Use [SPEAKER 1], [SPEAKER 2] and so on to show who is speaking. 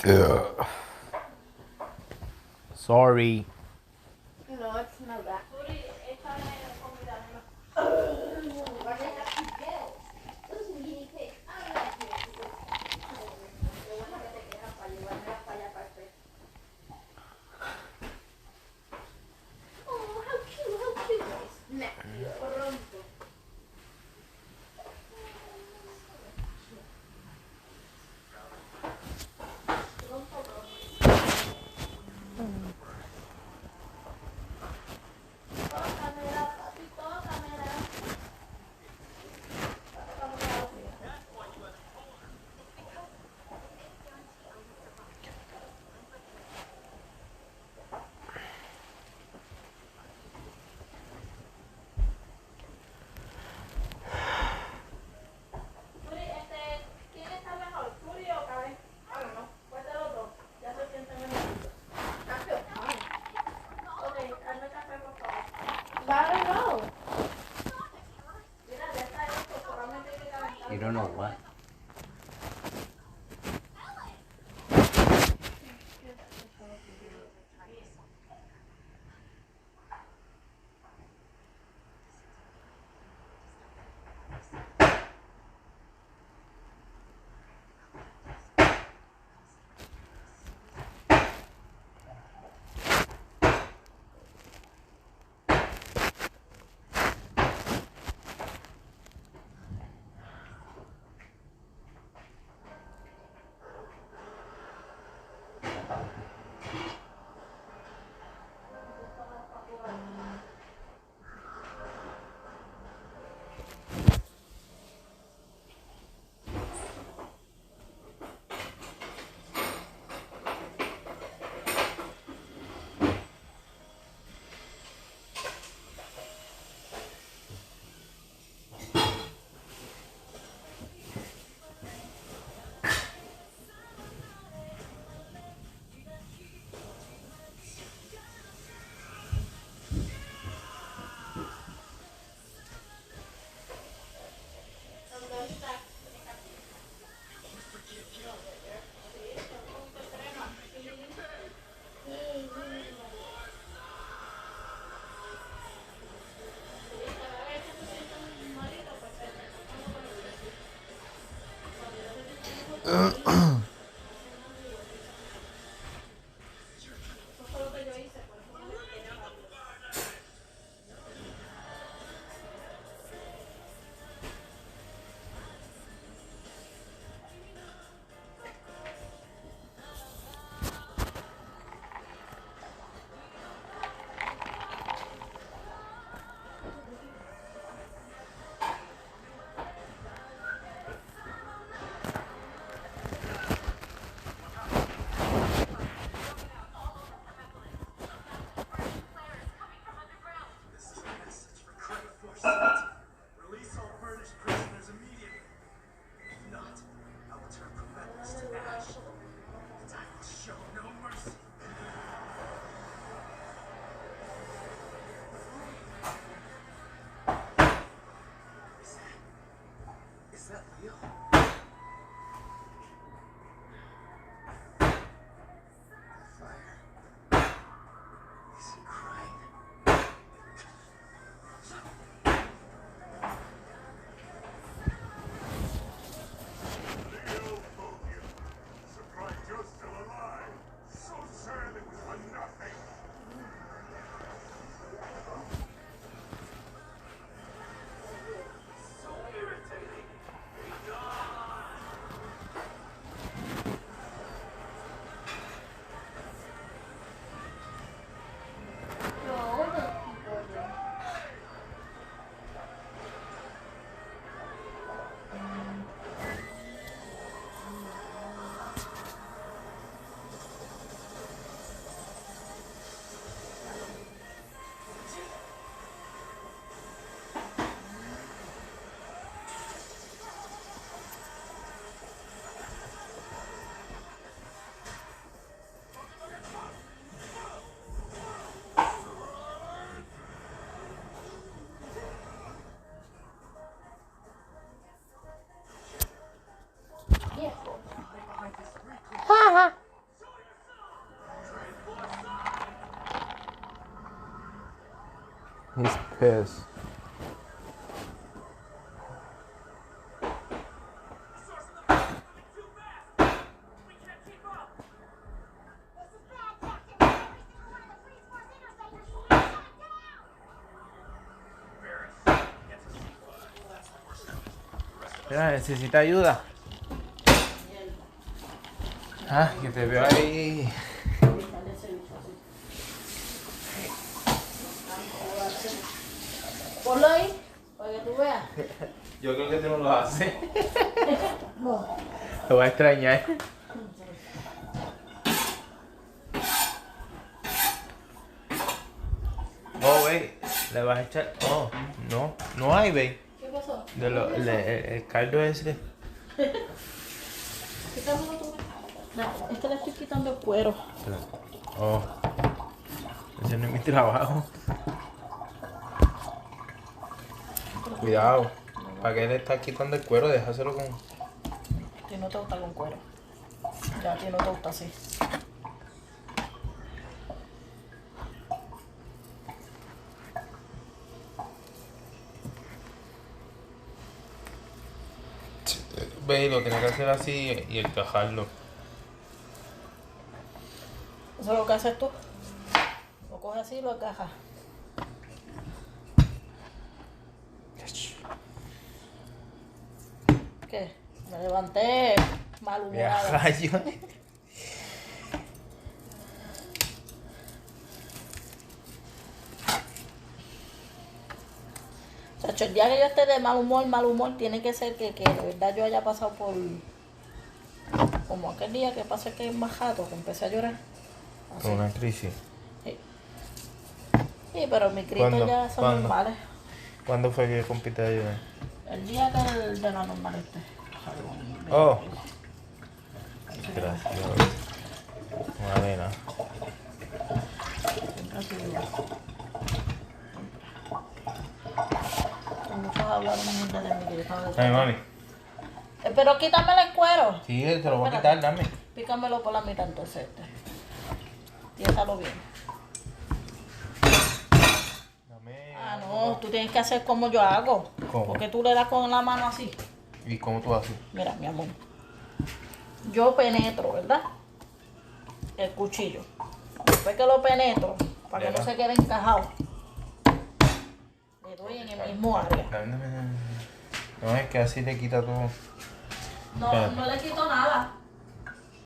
[SPEAKER 1] Ugh. Sorry.
[SPEAKER 2] No, it's not that. Oh, how cute, how cute. Snap you pronto. Tócamela, papi, tócamela. ¿Quién está mejor, Suri o Karen? I don't know. ¿Cuál de los dos? Ya se siente mejorcito. I feel fine. Ok, hazme café, por favor. I don't know. Mira, ya está esto, solamente hay que calentar.
[SPEAKER 1] You don't know what? He's pissed. Mira, necesita ayuda. Ah, que te veo ahí.
[SPEAKER 2] Ponlo ahí, para que tú veas.
[SPEAKER 1] Yo creo que tú no lo haces.
[SPEAKER 2] No.
[SPEAKER 1] Te voy a extrañar. Oh, ve, le vas a echar. Oh, no, no hay, ve.
[SPEAKER 2] ¿Qué pasó?
[SPEAKER 1] El caldo ese.
[SPEAKER 2] Quítamelo tú. No, es que le estoy quitando el cuero.
[SPEAKER 1] Oh, ese no es mi trabajo. Cuidado, ¿para qué le estás quitando el cuero? Déjaselo con.
[SPEAKER 2] A ti no te gusta con cuero. Ya a ti no te gusta así.
[SPEAKER 1] Ve, lo tiene que hacer así y encajarlo.
[SPEAKER 2] Eso es lo que haces tú. Lo coges así y lo encajas. ¿Qué? Me levanté malhumorado.
[SPEAKER 1] Rayo.
[SPEAKER 2] Chacho, el día que yo esté de mal humor, tiene que ser que de verdad yo haya pasado por... Como aquel día que pasé que en Bajato, que empecé a llorar. Así.
[SPEAKER 1] Con una crisis.
[SPEAKER 2] Sí. Sí, pero mis gritos
[SPEAKER 1] ¿Cuándo?
[SPEAKER 2] ya son
[SPEAKER 1] ¿Cuándo?
[SPEAKER 2] normales.
[SPEAKER 1] ¿Cuándo fue que compite a ayudar?
[SPEAKER 2] El día que el de la normal este.
[SPEAKER 1] Oh. Gracias. No vale nada.
[SPEAKER 2] Siempre ha sido igual. Muchos hablaron mierda de mi grito.
[SPEAKER 1] Ay, mami.
[SPEAKER 2] Pero quítamelo el cuero.
[SPEAKER 1] Sí, te lo voy a quitar, dame.
[SPEAKER 2] Pícamelo por la mitad entonces este. Piénsalo bien.
[SPEAKER 1] Dame.
[SPEAKER 2] Ah, no, tú tienes que hacer como yo hago.
[SPEAKER 1] ¿Cómo?
[SPEAKER 2] Porque tú le das con la mano así.
[SPEAKER 1] ¿Y cómo tú haces?
[SPEAKER 2] Mira, mi amor. Yo penetro, ¿verdad? El cuchillo. Después que lo penetro, para que no se quede encajado, le doy en el mismo área.
[SPEAKER 1] Dame. No, es que así le quita todo.
[SPEAKER 2] No,
[SPEAKER 1] Espérate.
[SPEAKER 2] no le quito nada.